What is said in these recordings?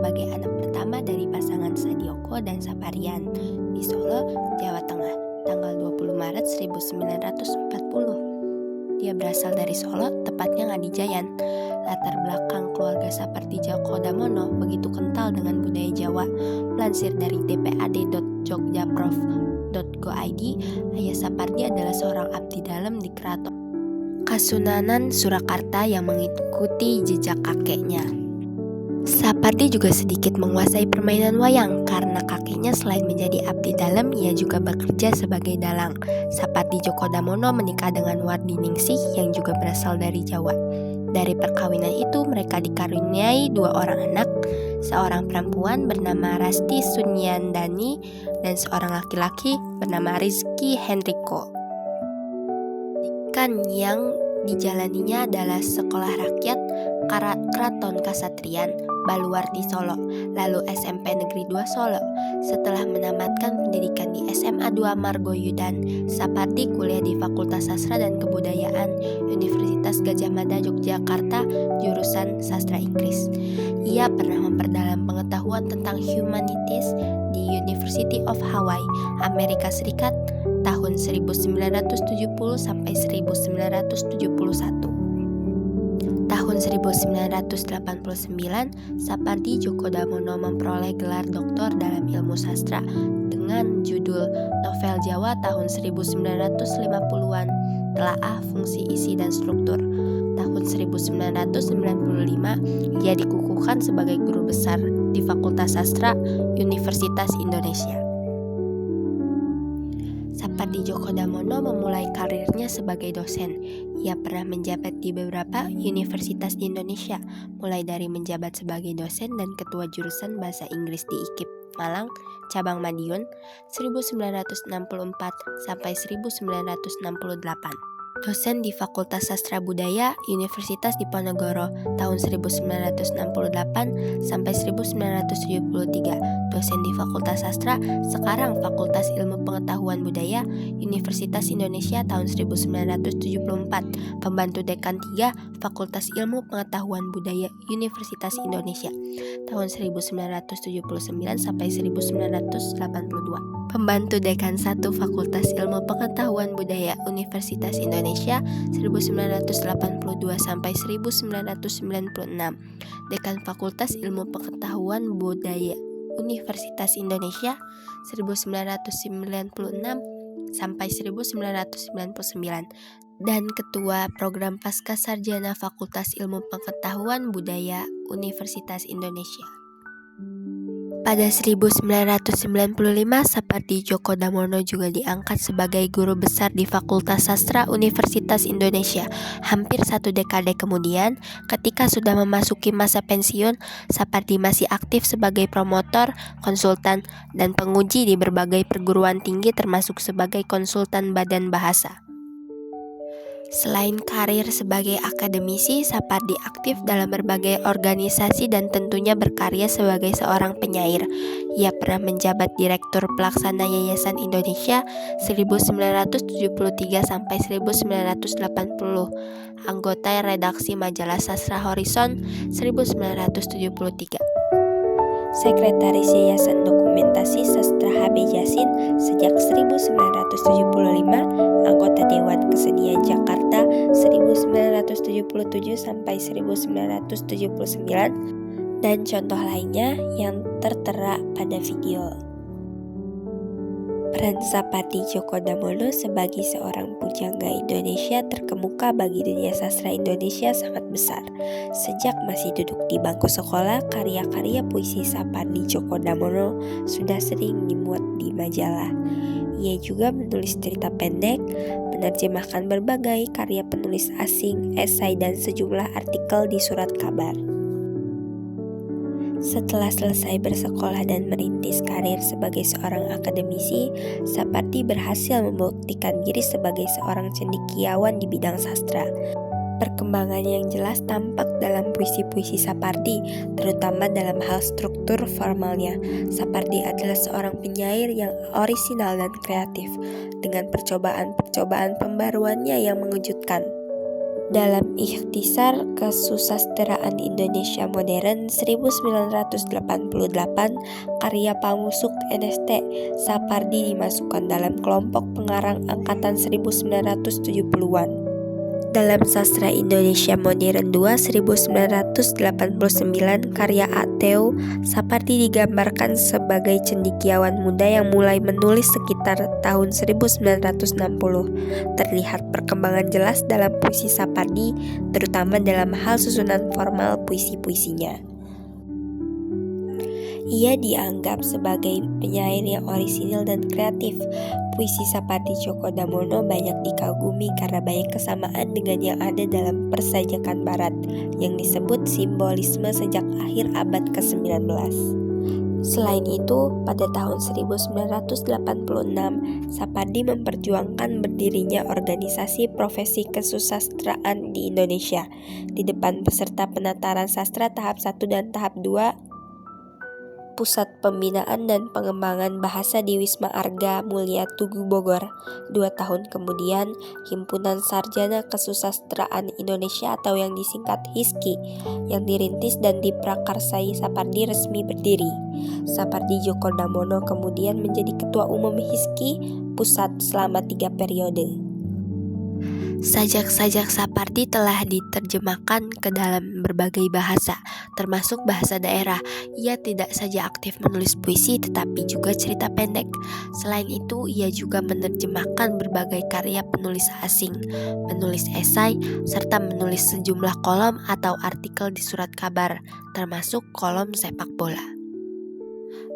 sebagai anak pertama dari pasangan Sadioko dan Saparian di Solo, Jawa Tengah, tanggal 20 Maret 1940. Dia berasal dari Solo, tepatnya Ngadijayan. Latar belakang keluarga Sapardi Djoko Damono begitu kental dengan budaya Jawa. Melansir dari dpad.jogjaprof.go.id, Ayah Sapardi adalah seorang abdi dalam di Keraton Kasunanan Surakarta yang mengikuti jejak kakeknya. Sapardi juga sedikit menguasai permainan wayang karena kakeknya selain menjadi abdi dalam, ia juga bekerja sebagai dalang. Sapardi Djoko Damono menikah dengan Wardi Ningsih yang juga berasal dari Jawa. Dari perkawinan itu mereka dikaruniai 2 orang anak, seorang perempuan bernama Rasti Sunyandani dan seorang laki-laki bernama Rizky Henrico. Yang dijalaninya adalah Sekolah Rakyat Keraton Kasatrian Baluarti Solo, lalu SMP Negeri 2 Solo. Setelah menamatkan pendidikan di SMA 2 Margoyudan, Sapardi kuliah di Fakultas Sastra dan Kebudayaan Universitas Gadjah Mada Yogyakarta, jurusan Sastra Inggris. Ia pernah memperdalam pengetahuan tentang humanities di University of Hawaii, Amerika Serikat tahun 1970 sampai 1971. Tahun 1989, Sapardi Djoko Damono memperoleh gelar doktor dalam ilmu sastra dengan judul Novel Jawa tahun 1950-an, Telaah Fungsi Isi dan Struktur. Tahun 1995, ia dikukuhkan sebagai guru besar di Fakultas Sastra Universitas Indonesia. Sapardi Djoko Damono memulai karirnya sebagai dosen. Ia pernah menjabat di beberapa universitas di Indonesia, mulai dari menjabat sebagai dosen dan ketua jurusan Bahasa Inggris di IKIP Malang, cabang Madiun, 1964 sampai 1968. Dosen di Fakultas Sastra Budaya Universitas Diponegoro tahun 1968 sampai 1973. Dosen di Fakultas Sastra, sekarang Fakultas Ilmu Pengetahuan Budaya Universitas Indonesia tahun 1974. Pembantu Dekan 3 Fakultas Ilmu Pengetahuan Budaya Universitas Indonesia tahun 1979 sampai 1982. Pembantu Dekan 1 Fakultas Ilmu Pengetahuan Budaya Universitas Indonesia 1982 sampai 1996. Dekan Fakultas Ilmu Pengetahuan Budaya Universitas Indonesia 1996 sampai 1999 dan Ketua Program Pascasarjana Fakultas Ilmu Pengetahuan Budaya Universitas Indonesia. Pada 1995, Sapardi Djoko Damono juga diangkat sebagai guru besar di Fakultas Sastra Universitas Indonesia. Hampir 1 dekade kemudian, ketika sudah memasuki masa pensiun, Sapardi masih aktif sebagai promotor, konsultan, dan penguji di berbagai perguruan tinggi termasuk sebagai konsultan badan bahasa. Selain karir sebagai akademisi, Sapardi aktif dalam berbagai organisasi dan tentunya berkarya sebagai seorang penyair. Ia pernah menjabat Direktur Pelaksana Yayasan Indonesia 1973 sampai 1980, anggota redaksi majalah Sastra Horizon 1973. Sekretaris Yayasan Dokumentasi Sastra HB Jasin sejak 1975, anggota Dewan Kesenian Jakarta 1977 sampai 1979, dan contoh lainnya yang tertera pada video. Peran Sapardi Djoko Damono sebagai seorang pujangga Indonesia terkemuka bagi dunia sastra Indonesia sangat besar. Sejak masih duduk di bangku sekolah, karya-karya puisi Sapardi Djoko Damono sudah sering dimuat di majalah. Ia juga menulis cerita pendek, menerjemahkan berbagai karya penulis asing, esai, dan sejumlah artikel di surat kabar. Setelah selesai bersekolah dan merintis karir sebagai seorang akademisi, Sapardi berhasil membuktikan diri sebagai seorang cendekiawan di bidang sastra. Perkembangan yang jelas tampak dalam puisi-puisi Sapardi, terutama dalam hal struktur formalnya. Sapardi adalah seorang penyair yang orisinal dan kreatif, dengan percobaan-percobaan pembaruannya yang mengejutkan. Dalam Ikhtisar Kesusastraan Indonesia Modern 1988, karya Pamusuk NST Sapardi dimasukkan dalam kelompok pengarang angkatan 1970-an. Dalam Sastra Indonesia Modern 2 1989, karya Ateu, Sapardi digambarkan sebagai cendekiawan muda yang mulai menulis sekitar tahun 1960. Terlihat perkembangan jelas dalam puisi Sapardi, terutama dalam hal susunan formal puisi-puisinya. Ia dianggap sebagai penyair yang orisinil dan kreatif. Puisi Sapardi Djoko Damono banyak dikagumi karena banyak kesamaan dengan yang ada dalam persajakan barat yang disebut simbolisme sejak akhir abad ke-19. Selain itu, pada tahun 1986, Sapardi memperjuangkan berdirinya organisasi profesi kesusastraan di Indonesia. Di depan peserta penataran sastra tahap 1 dan tahap 2, Pusat Pembinaan dan Pengembangan Bahasa di Wisma Arga Mulia Tugu Bogor. 2 tahun kemudian, Himpunan Sarjana Kesusastraan Indonesia atau yang disingkat HISKI yang dirintis dan diprakarsai Sapardi resmi berdiri. Sapardi Djoko Damono kemudian menjadi Ketua Umum HISKI Pusat selama 3 periode. Sajak-sajak Sapardi telah diterjemahkan ke dalam berbagai bahasa, termasuk bahasa daerah. Ia tidak saja aktif menulis puisi, tetapi juga cerita pendek. Selain itu, ia juga menerjemahkan berbagai karya penulis asing, menulis esai, serta menulis sejumlah kolom atau artikel di surat kabar, termasuk kolom sepak bola.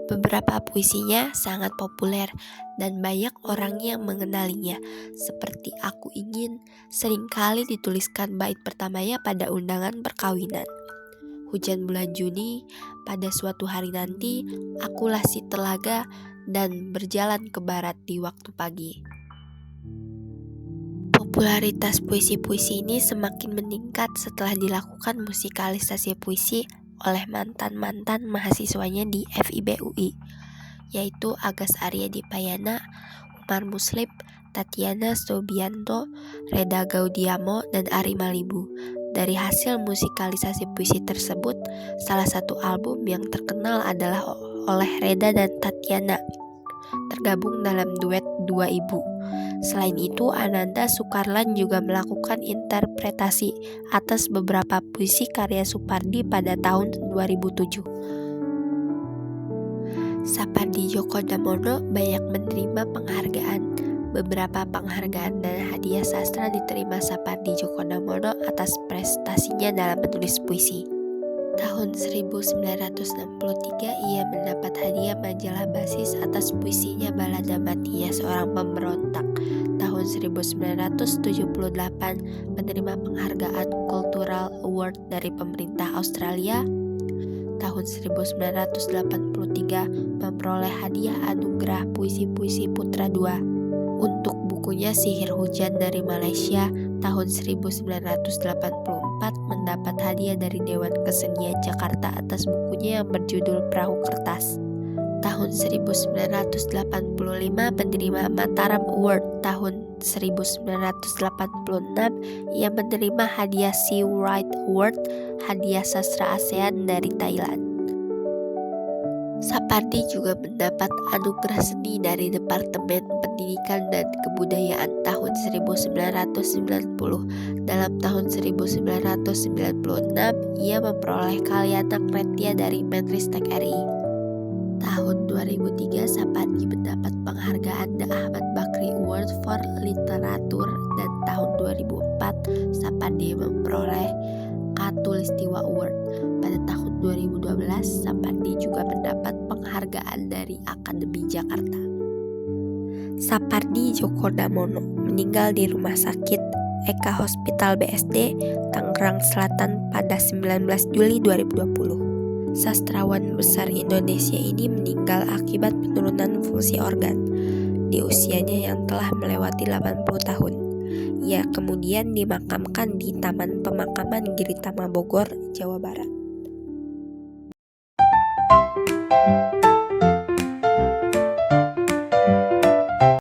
Beberapa puisinya sangat populer dan banyak orang yang mengenalinya, seperti Aku Ingin, seringkali dituliskan bait pertamanya pada undangan perkawinan. Hujan bulan Juni, Pada suatu hari nanti, Akulah si telaga, dan Berjalan ke barat di waktu pagi. Popularitas puisi-puisi ini semakin meningkat setelah dilakukan musikalisasi puisi oleh mantan-mantan mahasiswanya di FIB UI, yaitu Agas Aryadipayana, Umar Muslim, Tatiana Sobianto, Reda Gaudiamo, dan Ari Malibu. Dari hasil musikalisasi puisi tersebut, salah satu album yang terkenal adalah oleh Reda dan Tatiana, tergabung dalam duet Dua Ibu. Selain itu, Ananda Soekarlan juga melakukan interpretasi atas beberapa puisi karya Sapardi pada tahun 2007. Sapardi Djoko Damono banyak menerima penghargaan. Beberapa penghargaan dan hadiah sastra diterima Sapardi Djoko Damono atas prestasinya dalam menulis puisi. Tahun 1963 ia mendapat hadiah majalah Basis atas puisinya Balada Matinya Seorang Pemberontak. Tahun 1978 menerima penghargaan Cultural Award dari pemerintah Australia. Tahun 1983 memperoleh hadiah anugerah Puisi-Puisi Putra II. Untuk bukunya Sihir Hujan dari Malaysia, tahun 1984 mendapat hadiah dari Dewan Kesenian Jakarta atas bukunya yang berjudul Perahu Kertas. Tahun 1985 menerima Mataram Award. Tahun 1986 ia menerima hadiah Sea Wright Award, hadiah sastra ASEAN dari Thailand. Sapardi juga mendapat anugerah seni dari Departemen Pendidikan dan Kebudayaan tahun 1990. Dalam tahun 1996, ia memperoleh Kalyana Kretya dari Menristek RI. Tahun 2003, Sapardi mendapat penghargaan The Ahmad Bakri Award for Literatur, dan tahun 2004, Sapardi memperoleh Katulistiwa Award. Pada tahun 2012, Sapardi juga mendapat penghargaan dari Akademi Jakarta. Sapardi Djoko Damono meninggal di Rumah Sakit Eka Hospital BSD, Tangerang Selatan pada 19 Juli 2020. Sastrawan besar Indonesia ini meninggal akibat penurunan fungsi organ di usianya yang telah melewati 80 tahun. Ia kemudian dimakamkan di Taman Pemakaman Giritama Bogor, Jawa Barat.